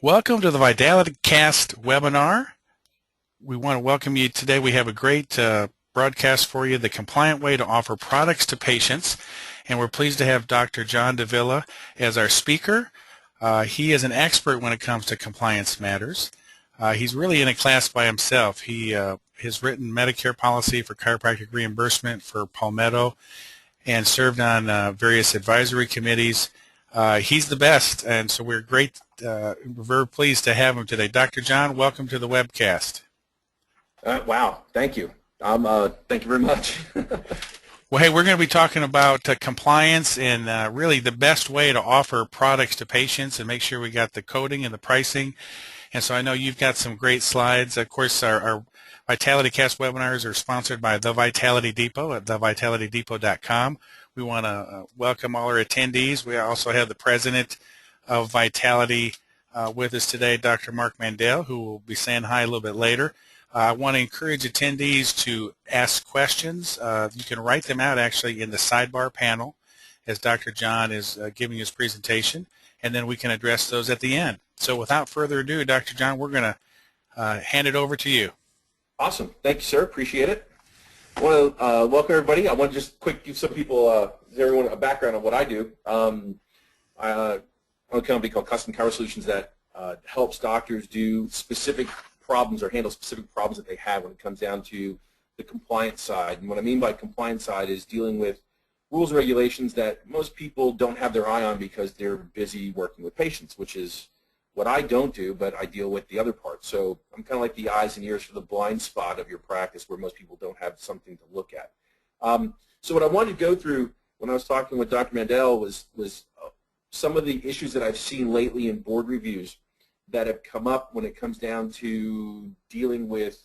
Welcome to the Vitality Cast webinar. We want to welcome you today. We have a great broadcast for you, the compliant way to offer products to patients. And we're pleased to have Dr. John Davila as our speaker. He is an expert when it comes to compliance matters. He's really in a class by himself. He has written Medicare policy for chiropractic reimbursement for Palmetto and served on various advisory committees. He's the best, and so we're very pleased to have him today. Dr. John, welcome to the webcast. Wow, thank you. Thank you very much. Well, hey, we're going to be talking about compliance and really the best way to offer products to patients and make sure we got the coding and the pricing. And so I know you've got some great slides. Of course, our Vitality Cast webinars are sponsored by The Vitality Depot at thevitalitydepot.com. We want to welcome all our attendees. We also have the president of Vitality with us today, Dr. Mark Mandel, who will be saying hi a little bit later. I want to encourage attendees to ask questions. You can write them out actually in the sidebar panel as Dr. John is giving his presentation, and then we can address those at the end. So without further ado, Dr. John, we're going to hand it over to you. Awesome. Thank you, sir. Appreciate it. I want to welcome everybody. I want to just quick give some people, everyone a background on what I do. I own a company called Custom Chiro Solutions that helps doctors do specific problems or handle specific problems that they have when it comes down to the compliance side. And what I mean by compliance side is dealing with rules and regulations that most people don't have their eye on because they're busy working with patients, which is what I don't do, but I deal with the other part. So I'm kind of like the eyes and ears for the blind spot of your practice where most people don't have something to look at. So what I wanted to go through when I was talking with Dr. Mandel was some of the issues that I've seen lately in board reviews that have come up when it comes down to dealing with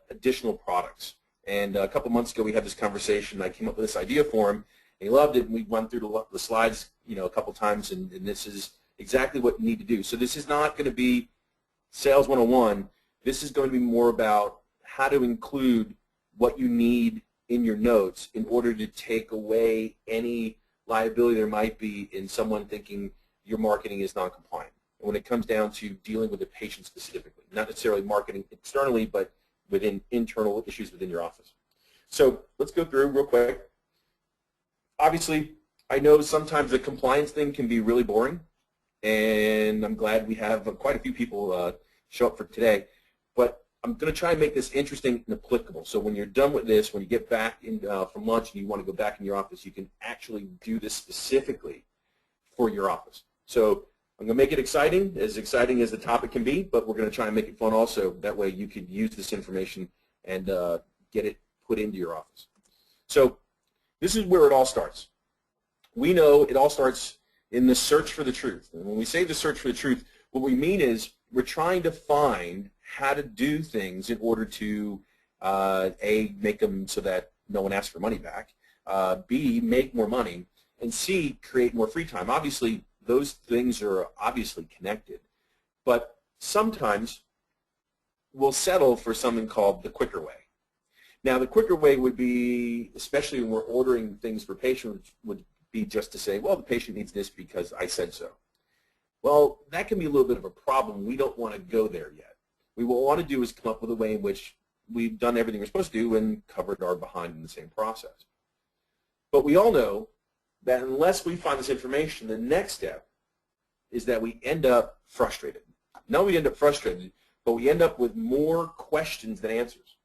additional products. And a couple months ago we had this conversation. I came up with this idea for him, and he loved it, and we went through the slides a couple times, and this is exactly what you need to do. So this is not going to be Sales 101. This is going to be more about how to include what you need in your notes in order to take away any liability there might be in someone thinking your marketing is non-compliant. And when it comes down to dealing with a patient specifically, not necessarily marketing externally, but within internal issues within your office. So let's go through real quick. Obviously, I know sometimes the compliance thing can be really boring, and I'm glad we have quite a few people show up for today. But I'm going to try and make this interesting and applicable. So when you're done with this, when you get back in, from lunch and you want to go back in your office, you can actually do this specifically for your office. So I'm going to make it exciting as the topic can be, but we're going to try and make it fun also. That way you can use this information and get it put into your office. So this is where it all starts. We know it all starts in the search for the truth. And when we say the search for the truth, what we mean is we're trying to find how to do things in order to, A, make them so that no one asks for money back, B, make more money, and C, create more free time. Obviously, those things are obviously connected, but sometimes we'll settle for something called the quicker way. Now, the quicker way would be, especially when we're ordering things for patients, would be just to say, well, the patient needs this because I said so. Well, that can be a little bit of a problem. We don't want to go there yet. What we want to do is come up with a way in which we've done everything we're supposed to do and covered our behind in the same process. But we all know that unless we find this information, the next step is that we end up frustrated. Not we end up frustrated, but we end up with more questions than answers.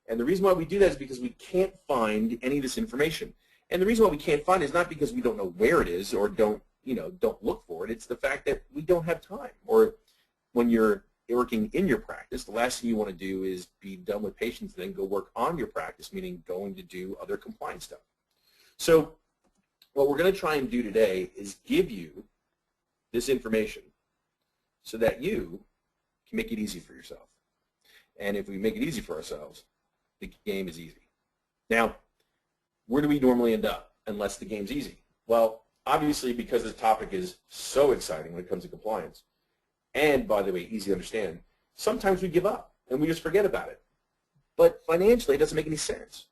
And the reason why we do that is because we can't find any of this information. And the reason why we can't find it is not because we don't know where it is or don't look for it. It's the fact that we don't have time. Or when you're working in your practice, the last thing you want to do is be done with patients and then go work on your practice, meaning going to do other compliance stuff. So what we're going to try and do today is give you this information so that you can make it easy for yourself. And if we make it easy for ourselves, the game is easy. Now, where do we normally end up unless the game's easy? Well, obviously, because this topic is so exciting when it comes to compliance, and, by the way, easy to understand, sometimes we give up and we just forget about it. But financially, it doesn't make any sense.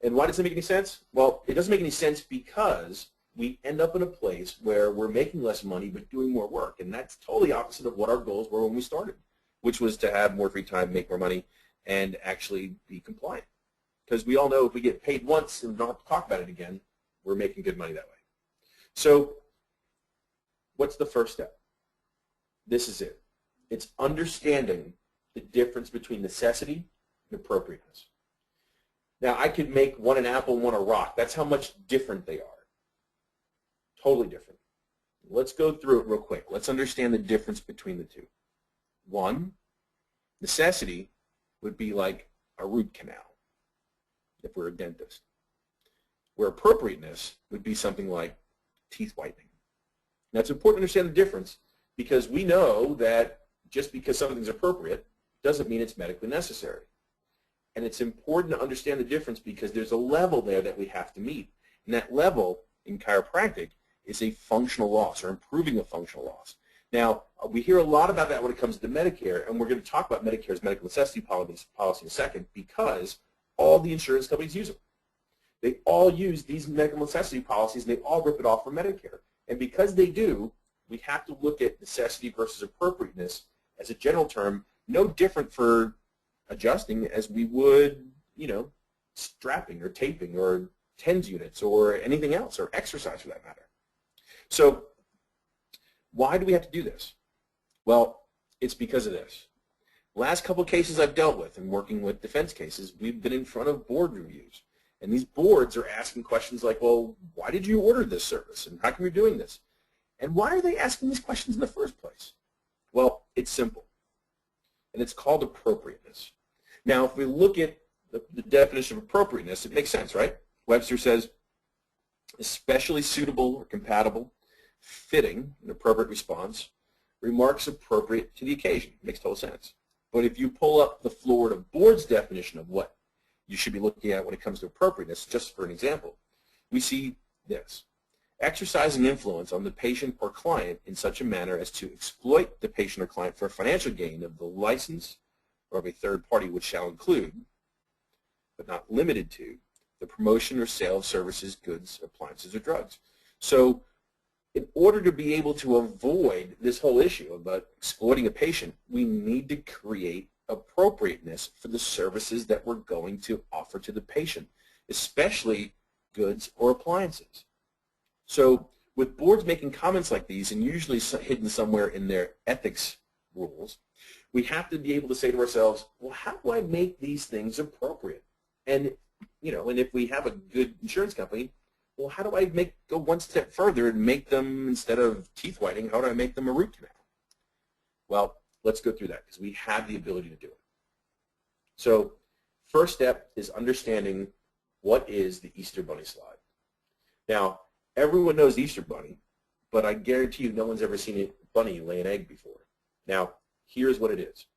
And why doesn't it make any sense? Well, it doesn't make any sense because we end up in a place where we're making less money but doing more work. And that's totally opposite of what our goals were when we started, which was to have more free time, make more money, and actually be compliant. Because we all know if we get paid once and don't have to talk about it again, we're making good money that way. So what's the first step? This is it. It's understanding the difference between necessity and appropriateness. Now, I could make one an apple and one a rock. That's how much different they are. Totally different. Let's go through it real quick. Let's understand the difference between the two. One, necessity would be like a root canal if we're a dentist, where appropriateness would be something like teeth whitening. Now, it's important to understand the difference because we know that just because something's appropriate doesn't mean it's medically necessary. And it's important to understand the difference because there's a level there that we have to meet. And that level in chiropractic is a functional loss or improving a functional loss. Now, we hear a lot about that when it comes to Medicare, and we're going to talk about Medicare's medical necessity policy in a second because all the insurance companies use them. They all use these medical necessity policies, and they all rip it off from Medicare. And because they do, we have to look at necessity versus appropriateness as a general term, no different for adjusting as we would, strapping or taping or TENS units or anything else, or exercise for that matter. So why do we have to do this? Well, it's because of this. Last couple of cases I've dealt with in working with defense cases, we've been in front of board reviews. And these boards are asking questions like, well, why did you order this service? And how come you're doing this? And why are they asking these questions in the first place? Well, it's simple. And it's called appropriateness. Now, if we look at the definition of appropriateness, it makes sense, right? Webster says, especially suitable or compatible, fitting, an appropriate response, remarks appropriate to the occasion. Makes total sense. But if you pull up the Florida Board's definition of what you should be looking at when it comes to appropriateness, just for an example, we see this. Exercising influence on the patient or client in such a manner as to exploit the patient or client for financial gain of the license or of a third party, which shall include, but not limited to, the promotion or sale of services, goods, appliances, or drugs. So in order to be able to avoid this whole issue about exploiting a patient, we need to create appropriateness for the services that we're going to offer to the patient, especially goods or appliances. So with boards making comments like these, and usually hidden somewhere in their ethics rules, we have to be able to say to ourselves, well, how do I make these things appropriate? And, and if we have a good insurance company, well, how do I go one step further and make them, instead of teeth whitening, how do I make them a root canal? Well, let's go through that because we have the ability to do it. So first step is understanding what is the Easter Bunny slide. Now, everyone knows the Easter Bunny, but I guarantee you no one's ever seen a bunny lay an egg before. Now, here's what it is.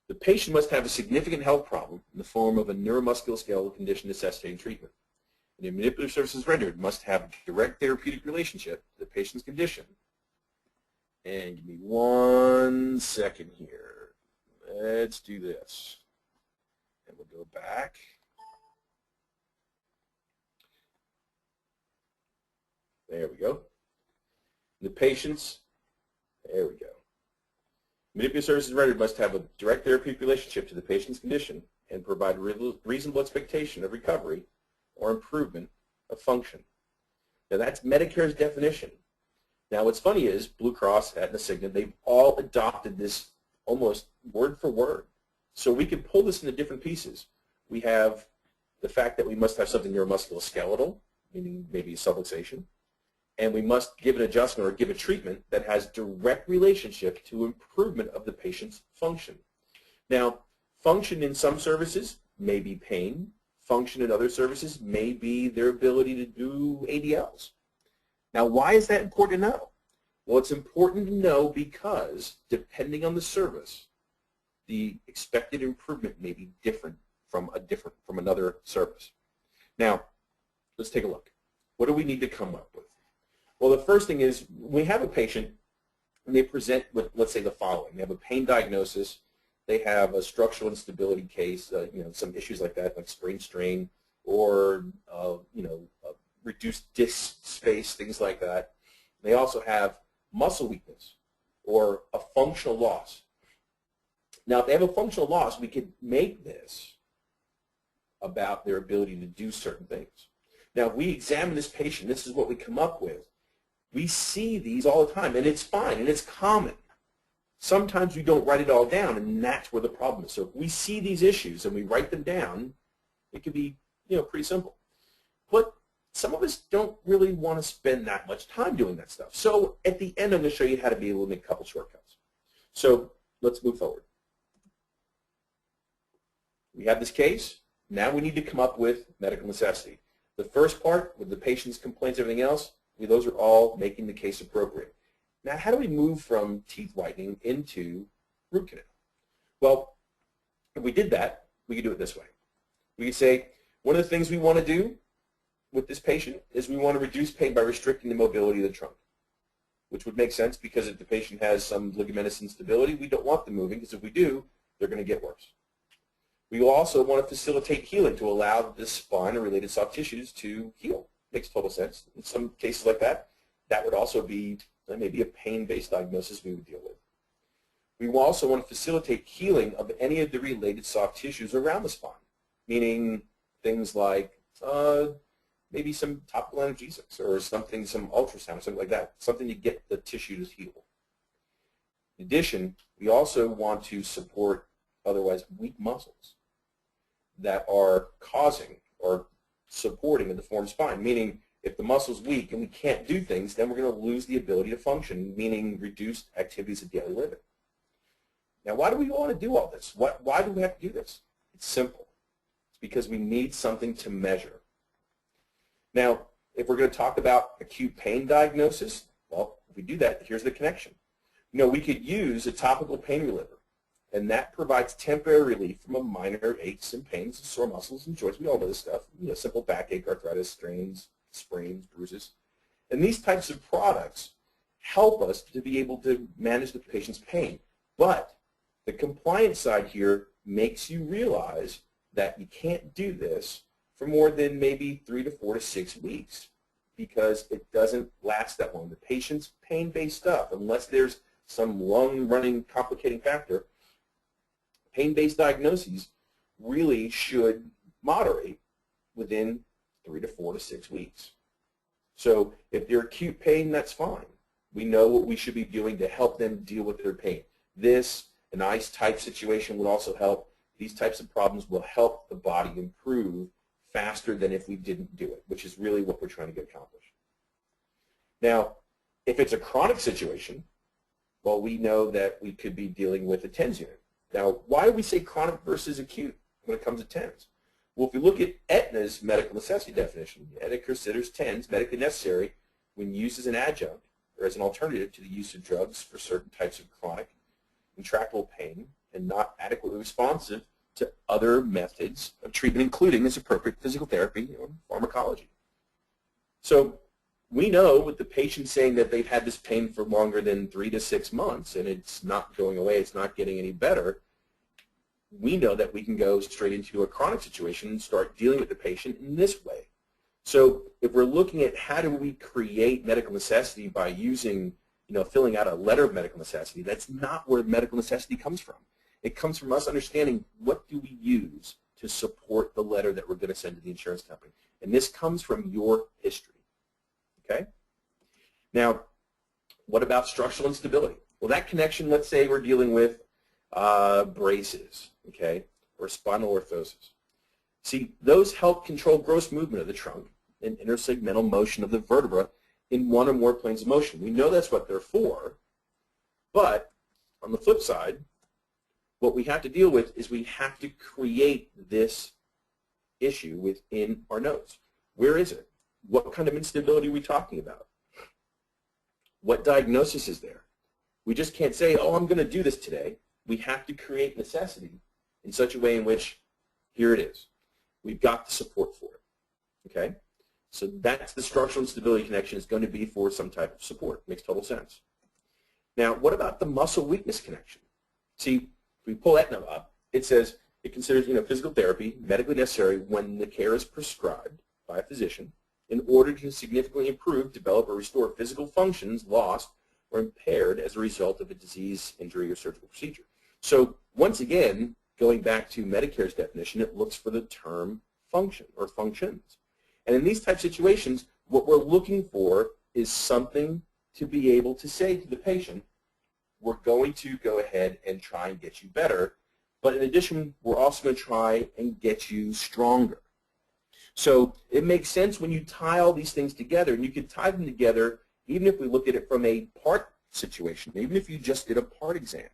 The patient must have a significant health problem in the form of a neuromusculoskeletal condition necessitating treatment. And the manipulative services rendered must have a direct therapeutic relationship to the patient's condition. And give me 1 second here. Let's do this. And we'll go back. There we go. The patients, there we go. Manipulative services rendered must have a direct therapeutic relationship to the patient's condition and provide reasonable expectation of recovery or improvement of function. Now that's Medicare's definition. Now what's funny is Blue Cross, Aetna, Cigna, they've all adopted this almost word for word. So we can pull this into different pieces. We have the fact that we must have something neuromusculoskeletal, meaning maybe subluxation, and we must give an adjustment or give a treatment that has direct relationship to improvement of the patient's function. Now, function in some services may be pain. Function in other services may be their ability to do ADLs. Now, why is that important to know? Well, it's important to know because depending on the service, the expected improvement may be different from another service. Now, let's take a look. What do we need to come up with? Well, the first thing is we have a patient and they present with, let's say, the following. They have a pain diagnosis. They have a structural instability case, some issues like that, like sprain strain, or reduced disc space, things like that. They also have muscle weakness or a functional loss. Now, if they have a functional loss, we could make this about their ability to do certain things. Now, if we examine this patient, this is what we come up with. We see these all the time, and it's fine, and it's common. Sometimes we don't write it all down, and that's where the problem is. So if we see these issues and we write them down, it could be, pretty simple. But some of us don't really want to spend that much time doing that stuff. So at the end, I'm going to show you how to be able to make a couple shortcuts. So let's move forward. We have this case. Now we need to come up with medical necessity. The first part, with the patient's complaints, everything else, those are all making the case appropriate. Now, how do we move from teeth whitening into root canal? Well, if we did that, we could do it this way. We could say, one of the things we want to do with this patient is we want to reduce pain by restricting the mobility of the trunk, which would make sense because if the patient has some ligamentous instability, we don't want them moving, because if we do, they're going to get worse. We also want to facilitate healing to allow the spine and related soft tissues to heal. Makes total sense. In some cases like that, that would also be maybe a pain-based diagnosis we would deal with. We will also want to facilitate healing of any of the related soft tissues around the spine, meaning things like maybe some topical analgesics or something, some ultrasound, something like that, something to get the tissue to heal. In addition, we also want to support otherwise weak muscles that are causing or supporting a deformed spine, meaning if the muscle's weak and we can't do things, then we're going to lose the ability to function, meaning reduced activities of daily living. Now, why do we want to do all this? Why do we have to do this? It's simple. It's because we need something to measure. Now, if we're going to talk about acute pain diagnosis, well, if we do that, here's the connection. We could use a topical pain reliever, and that provides temporary relief from a minor aches and pains, sore muscles and joints. We all know this stuff. Simple backache, arthritis, strains, sprains, bruises. And these types of products help us to be able to manage the patient's pain. But the compliance side here makes you realize that you can't do this for more than maybe 3 to 4 to 6 weeks because it doesn't last that long. The patient's pain-based stuff, unless there's some long-running complicating factor, pain-based diagnoses really should moderate within 3 to 4 to 6 weeks. So if they're acute pain, that's fine. We know what we should be doing to help them deal with their pain. This, an ice-type situation would also help. These types of problems will help the body improve faster than if we didn't do it, which is really what we're trying to get accomplished. Now, if it's a chronic situation, well, we know that we could be dealing with a TENS unit. Now, why do we say chronic versus acute when it comes to TENS? Well, if we look at Aetna's medical necessity definition, Aetna considers TENS medically necessary when used as an adjunct or as an alternative to the use of drugs for certain types of chronic intractable pain and not adequately responsive to other methods of treatment, including, as appropriate, physical therapy and pharmacology. So we know with the patient saying that they've had this pain for longer than 3 to 6 months and it's not going away, it's not getting any better, we know that we can go straight into a chronic situation and start dealing with the patient in this way. So if we're looking at how do we create medical necessity by using, filling out a letter of medical necessity, that's not where medical necessity comes from. It comes from us understanding what do we use to support the letter that we're going to send to the insurance company. And this comes from your history. Okay? Now, what about structural instability? Well, that connection, let's say we're dealing with braces, okay, or spinal orthosis. See, those help control gross movement of the trunk and intersegmental motion of the vertebra in one or more planes of motion. We know that's what they're for, but on the flip side, what we have to deal with is we have to create this issue within our notes. Where is it? What kind of instability are we talking about? What diagnosis is there? We just can't say, oh, I'm going to do this today. We have to create necessity in such a way in which, here it is. We've got the support for it. Okay? So that's the structural instability connection is going to be for some type of support. Makes total sense. Now, what about the muscle weakness connection? See, if we pull Aetna up, it says it considers physical therapy medically necessary when the care is prescribed by a physician in order to significantly improve, develop, or restore physical functions lost or impaired as a result of a disease, injury, or surgical procedure. So once again, going back to Medicare's definition, it looks for the term function or functions. And in these type of situations, what we're looking for is something to be able to say to the patient, we're going to go ahead and try and get you better, but in addition, we're also going to try and get you stronger. So it makes sense when you tie all these things together, and you can tie them together even if we look at it from a part situation, even if you just did a part exam,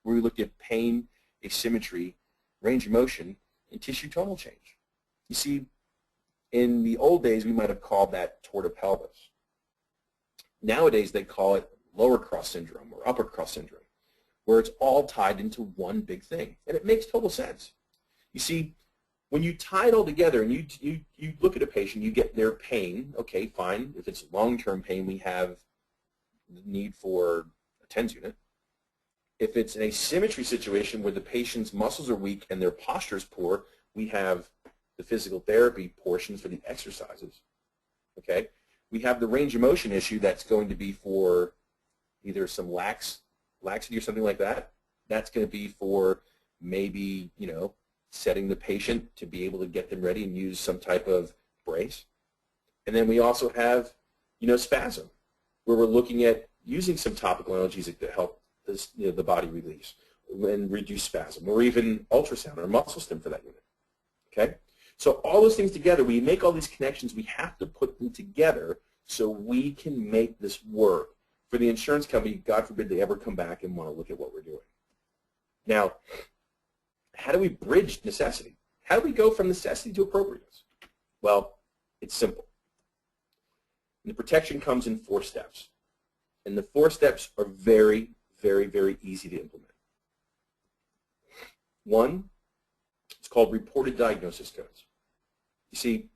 where we looked at pain, asymmetry, range of motion, and tissue tonal change. You see, in the old days, we might have called that torta pelvis. Nowadays, they call it lower cross syndrome or upper cross syndrome, where it's all tied into one big thing. And it makes total sense. You see, when you tie it all together and you look at a patient, you get their pain, okay, fine. If it's long-term pain, we have the need for a TENS unit. If it's an asymmetry situation where the patient's muscles are weak and their posture is poor, we have the physical therapy portions for the exercises, okay? We have the range of motion issue that's going to be for either some laxity or something like that. That's going to be for maybe, you know, setting the patient to be able to get them ready and use some type of brace. And then we also have, you know, spasm, where we're looking at using some topical analgesic to help this, you know, the body release and reduce spasm, or even ultrasound or muscle stim for that unit. Okay? So all those things together, we make all these connections, we have to put them together so we can make this work for the insurance company, God forbid they ever come back and want to look at what we're doing. Now, how do we bridge necessity? How do we go from necessity to appropriateness? Well, it's simple. And the protection comes in 4 steps. And the 4 steps are very, very, very easy to implement. 1, it's called reported diagnosis codes. You see,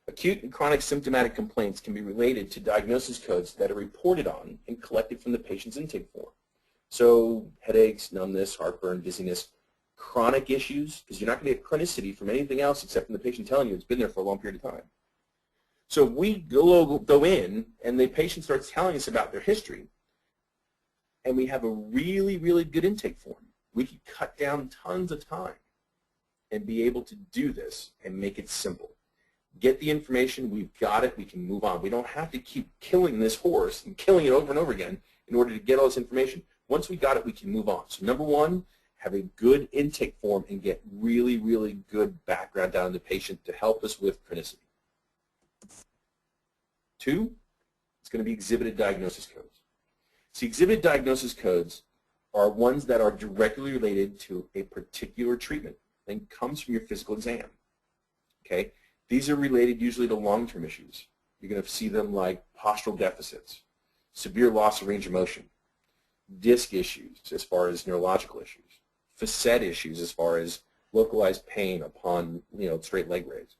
acute and chronic symptomatic complaints can be related to diagnosis codes that are reported on and collected from the patient's intake form. So headaches, numbness, heartburn, dizziness, chronic issues, because you're not going to get chronicity from anything else except from the patient telling you it's been there for a long period of time. So if we go in and the patient starts telling us about their history, and we have a really, really good intake form, we can cut down tons of time and be able to do this and make it simple. Get the information, we've got it, we can move on. We don't have to keep killing this horse and killing it over and over again in order to get all this information. Once we got it, we can move on. So number 1, have a good intake form and get really, really good background down on the patient to help us with chronicity. 2, it's going to be exhibited diagnosis codes. See, exhibited diagnosis codes are ones that are directly related to a particular treatment and comes from your physical exam. Okay? These are related usually to long-term issues. You're going to see them like postural deficits, severe loss of range of motion, disc issues as far as neurological issues, facet issues as far as localized pain upon, you know, straight leg raise.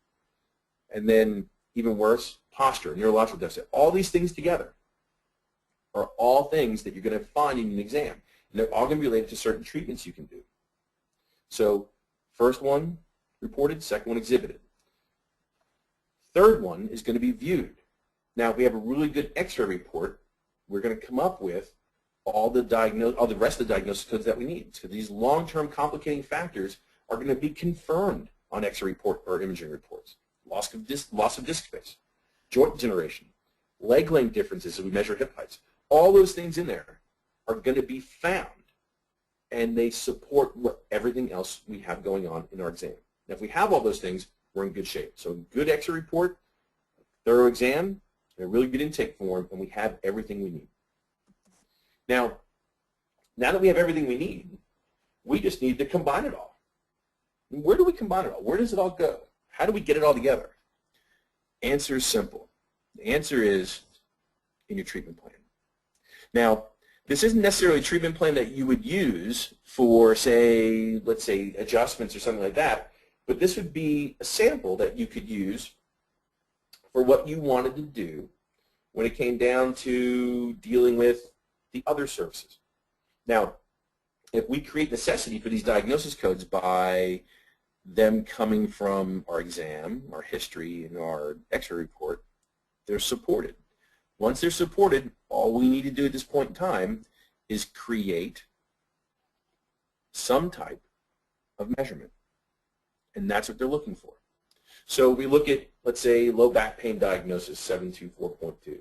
And then even worse, posture, neurological deficit. All these things together are all things that you're going to find in an exam. And they're all going to be related to certain treatments you can do. So first one reported, second one exhibited. Third one is going to be viewed. Now, if we have a really good X-ray report, we're going to come up with all the rest of the diagnosis codes that we need. So these long-term complicating factors are going to be confirmed on X-ray report or imaging reports. Loss of disc space, joint degeneration, leg length differences as we measure hip heights. All those things in there are going to be found, and they support everything else we have going on in our exam. Now, if we have all those things, we're in good shape. So good X-ray report, thorough exam, and a really good intake form, and we have everything we need. Now that we have everything we need, we just need to combine it all. And where do we combine it all? Where does it all go? How do we get it all together? Answer is simple. The answer is in your treatment plan. Now, this isn't necessarily a treatment plan that you would use for, say, let's say adjustments or something like that, but this would be a sample that you could use for what you wanted to do when it came down to dealing with the other services. Now, if we create necessity for these diagnosis codes by them coming from our exam, our history, and our X-ray report, They're supported. Once they're supported, all we need to do at this point in time is create some type of measurement. And that's what they're looking for. So we look at, let's say, low back pain diagnosis 724.2.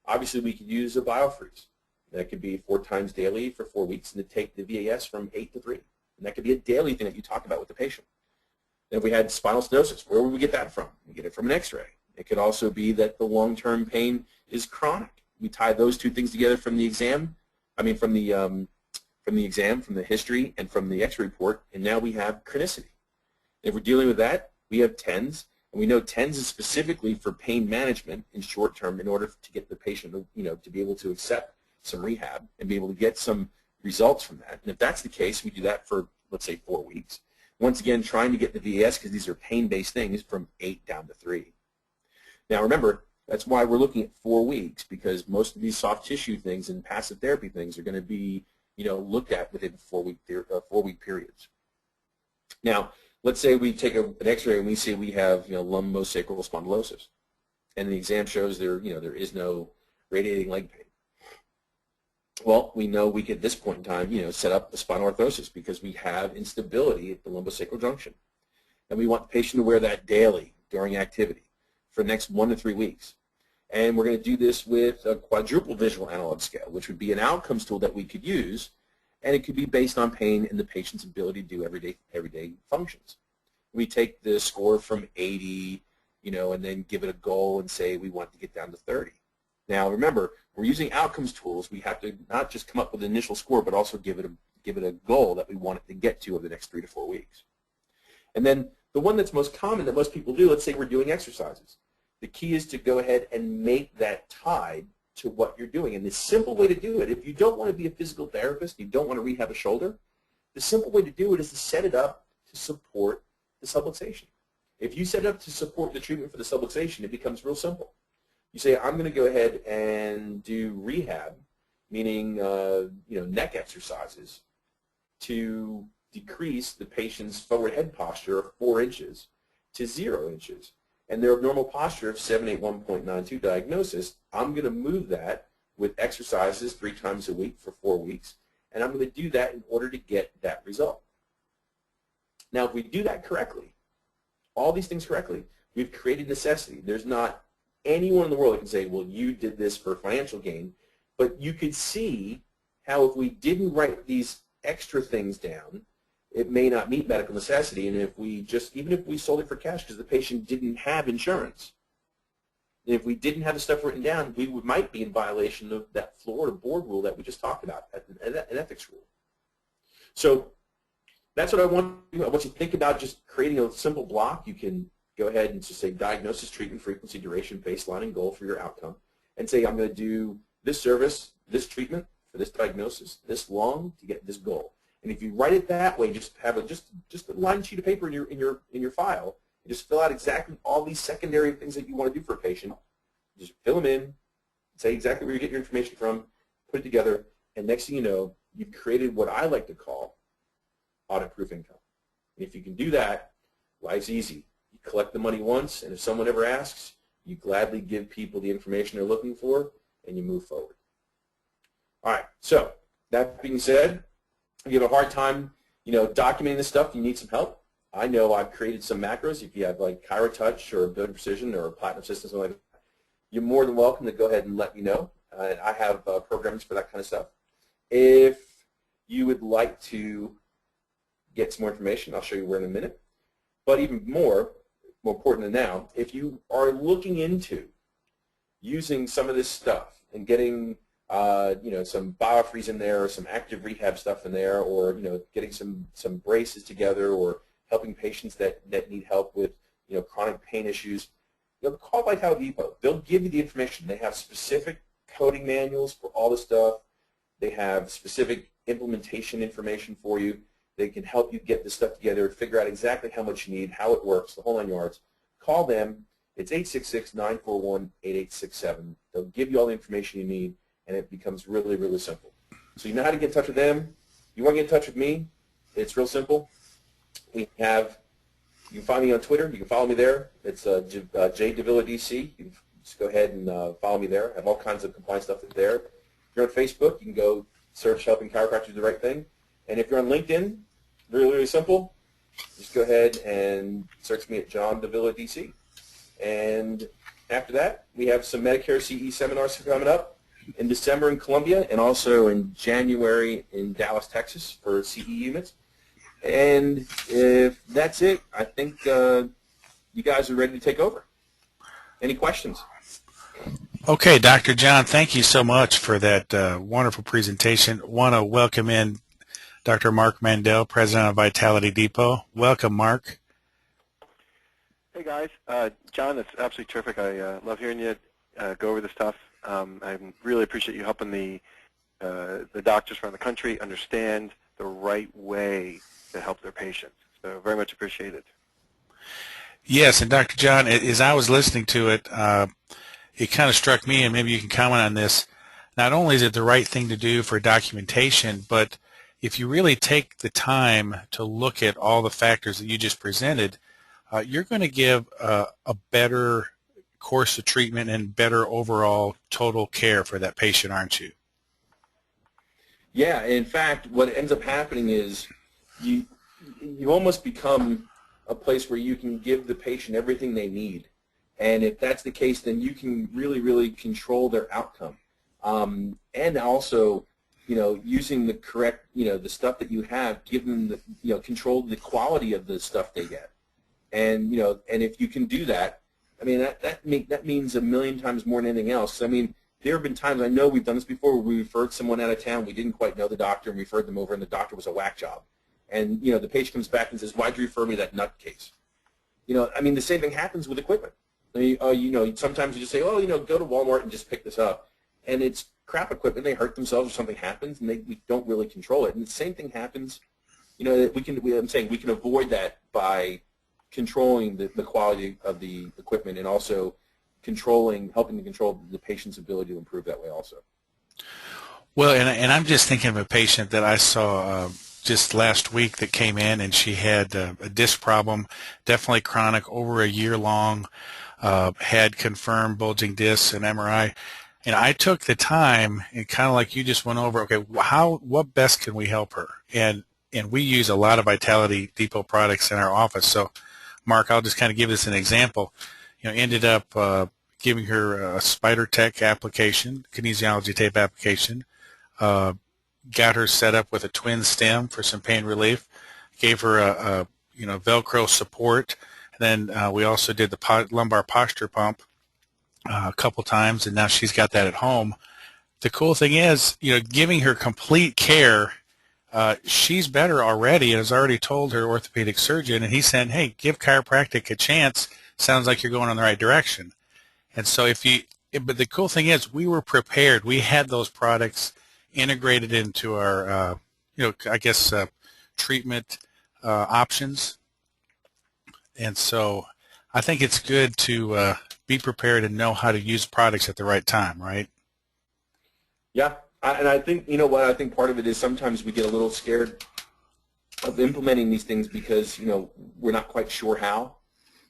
Obviously, we could use a biofreeze. That could be 4 times daily for 4 weeks, and to take the VAS from 8 to 3. And that could be a daily thing that you talk about with the patient. Then if we had spinal stenosis, where would we get that from? We get it from an x-ray. It could also be that the long-term pain is chronic. We tie those two things together from the exam, from the exam, from the history, and from the x-ray report, and now we have chronicity. If we're dealing with that, we have TENS, and we know TENS is specifically for pain management in short term in order to get the patient, to be able to accept some rehab and be able to get some results from that. And if that's the case, we do that for, let's say, 4 weeks. Once again, trying to get the VAS, because these are pain-based things, from 8 down to 3. Now remember, that's why we're looking at 4 weeks, because most of these soft tissue things and passive therapy things are going to be, looked at within 4-week periods. Now, let's say we take an x-ray and we see we have, lumbosacral spondylosis, and the exam shows there is no radiating leg pain. Well, we know we could, at this point in time, set up a spinal orthosis because we have instability at the lumbosacral junction. And we want the patient to wear that daily during activity for the next 1 to 3 weeks. And we're going to do this with a quadruple visual analog scale, which would be an outcomes tool that we could use, and it could be based on pain and the patient's ability to do everyday functions. We take the score from 80, and then give it a goal and say we want to get down to 30. Now remember, we're using outcomes tools. We have to not just come up with an initial score, but also give it a goal that we want it to get to over the next 3 to 4 weeks. And then the one that's most common that most people do, let's say we're doing exercises. The key is to go ahead and make that tied to what you're doing. And the simple way to do it, if you don't want to be a physical therapist, you don't want to rehab a shoulder, the simple way to do it is to set it up to support the subluxation. If you set it up to support the treatment for the subluxation, it becomes real simple. You say, I'm going to go ahead and do rehab, meaning neck exercises, to decrease the patient's forward head posture of 4 inches to 0 inches. And their normal posture of 781.92 diagnosis, I'm going to move that with exercises 3 times a week for 4 weeks, and I'm going to do that in order to get that result. Now, if we do that correctly, all these things correctly, we've created necessity. There's not anyone in the world that can say, well, you did this for financial gain, but you could see how if we didn't write these extra things down, it may not meet medical necessity, and even if we sold it for cash because the patient didn't have insurance, and if we didn't have the stuff written down, we might be in violation of that Florida board rule that we just talked about, an ethics rule. So that's what I want you to think about, just creating a simple block. You can go ahead and just say diagnosis, treatment, frequency, duration, baseline, and goal for your outcome, and say I'm going to do this service, this treatment for this diagnosis, this long to get this goal. And if you write it that way, just have just a line sheet of paper in your file, and just fill out exactly all these secondary things that you want to do for a patient. Just fill them in, say exactly where you get your information from, put it together, and next thing you know, you've created what I like to call audit-proof income. And if you can do that, life's easy. You collect the money once, and if someone ever asks, you gladly give people the information they're looking for, and you move forward. All right, so that being said, if you have a hard time, documenting this stuff, you need some help. I know I've created some macros. If you have like ChiroTouch or Building Precision or Platinum Systems, something like that, you're more than welcome to go ahead and let me know. I have programs for that kind of stuff. If you would like to get some more information, I'll show you where in a minute. But even more important than now, if you are looking into using some of this stuff and getting some biofreeze in there, or some active rehab stuff in there, or getting some braces together, or helping patients that need help with chronic pain issues, call Vital Depot. They'll give you the information. They have specific coding manuals for all the stuff. They have specific implementation information for you. They can help you get this stuff together, figure out exactly how much you need, how it works, the whole 9 yards. Call them. It's 866-941-8867. They'll give you all the information you need, and it becomes really, really simple. So you know how to get in touch with them. You want to get in touch with me? It's real simple. You can find me on Twitter. You can follow me there. It's J Davila DC. You can just go ahead and follow me there. I have all kinds of compliance stuff there. If you're on Facebook, you can go search Helping Chiropractors Do the Right Thing. And if you're on LinkedIn, really, really simple, just go ahead and search me at John Davila, DC. And after that, we have some Medicare CE seminars coming up in December in Columbia and also in January in Dallas, Texas for CE units. And if that's it, I think you guys are ready to take over. Any questions? Okay, Dr. John, thank you so much for that wonderful presentation. Want to welcome in Dr. Mark Mandel, President of Vitality Depot. Welcome, Mark. Hey, guys. John, it's absolutely terrific. I love hearing you go over this stuff. I really appreciate you helping the doctors around the country understand the right way to help their patients. So very much appreciated. Yes, and Dr. John, as I was listening to it, it kind of struck me, and maybe you can comment on this, not only is it the right thing to do for documentation, but if you really take the time to look at all the factors that you just presented, you're going to give a better course of treatment and better overall total care for that patient, aren't you? Yeah, in fact, what ends up happening is you almost become a place where you can give the patient everything they need. And if that's the case, then you can really, really control their outcome. And also, using the correct, the stuff that you have, give them the, control the quality of the stuff they get. And, and if you can do that, I mean, that means a million times more than anything else. I mean, there have been times, I know we've done this before, where we referred someone out of town, we didn't quite know the doctor, and referred them over, and the doctor was a whack job. And, the patient comes back and says, why'd you refer me that nutcase? I mean, the same thing happens with equipment. I mean, sometimes you just say, oh, go to Walmart and just pick this up. And it's crap equipment. They hurt themselves or something happens, and we don't really control it. And the same thing happens, I'm saying we can avoid that by controlling the quality of the equipment and also helping to control the patient's ability to improve that way also. Well, and I'm just thinking of a patient that I saw just last week that came in, and she had a disc problem, definitely chronic, over a year long, had confirmed bulging discs and MRI. And I took the time, and kind of like you just went over, okay, what best can we help her? And we use a lot of Vitality Depot products in our office. So, Mark, I'll just kind of give this an example. Ended up giving her a Spider Tech application, kinesiology tape application, got her set up with a twin stem for some pain relief, gave her a Velcro support. And then we also did the lumbar posture pump a couple times, and now she's got that at home. The cool thing is, giving her complete care, she's better already and has already told her orthopedic surgeon, and he's saying, hey, give chiropractic a chance. Sounds like you're going in the right direction. And so but the cool thing is we were prepared. We had those products integrated into our, treatment options. And so I think it's good to be prepared and know how to use products at the right time, right? Yeah, and I think, I think part of it is sometimes we get a little scared of implementing these things because, we're not quite sure how.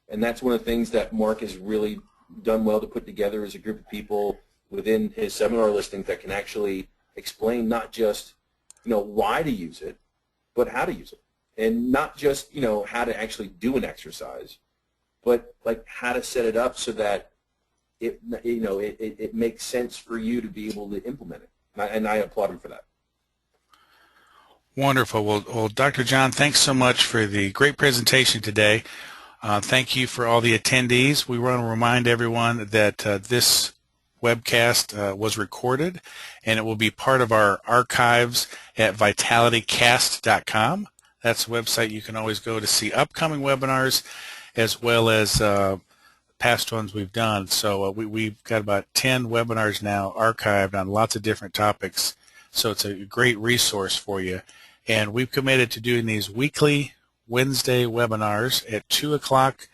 And that's one of the things that Mark has really done well to put together as a group of people within his seminar listing that can actually explain not just, why to use it, but how to use it. And not just, how to actually do an exercise, but like how to set it up so that it makes sense for you to be able to implement it. And I applaud him for that. Wonderful. Well, Dr. John, thanks so much for the great presentation today. Thank you for all the attendees. We want to remind everyone that this webcast was recorded, and it will be part of our archives at vitalitycast.com. That's a website you can always go to see upcoming webinars as well as past ones we've done. So we've got about 10 webinars now archived on lots of different topics. So it's a great resource for you. And we've committed to doing these weekly Wednesday webinars at 2 o'clock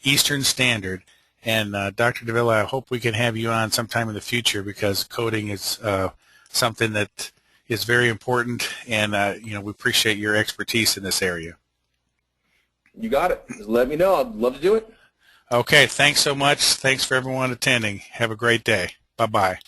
Eastern Standard. And Dr. Davila, I hope we can have you on sometime in the future because coding is something that is very important, and we appreciate your expertise in this area. You got it. Just let me know. I'd love to do it. Okay, thanks so much. Thanks for everyone attending. Have a great day. Bye-bye.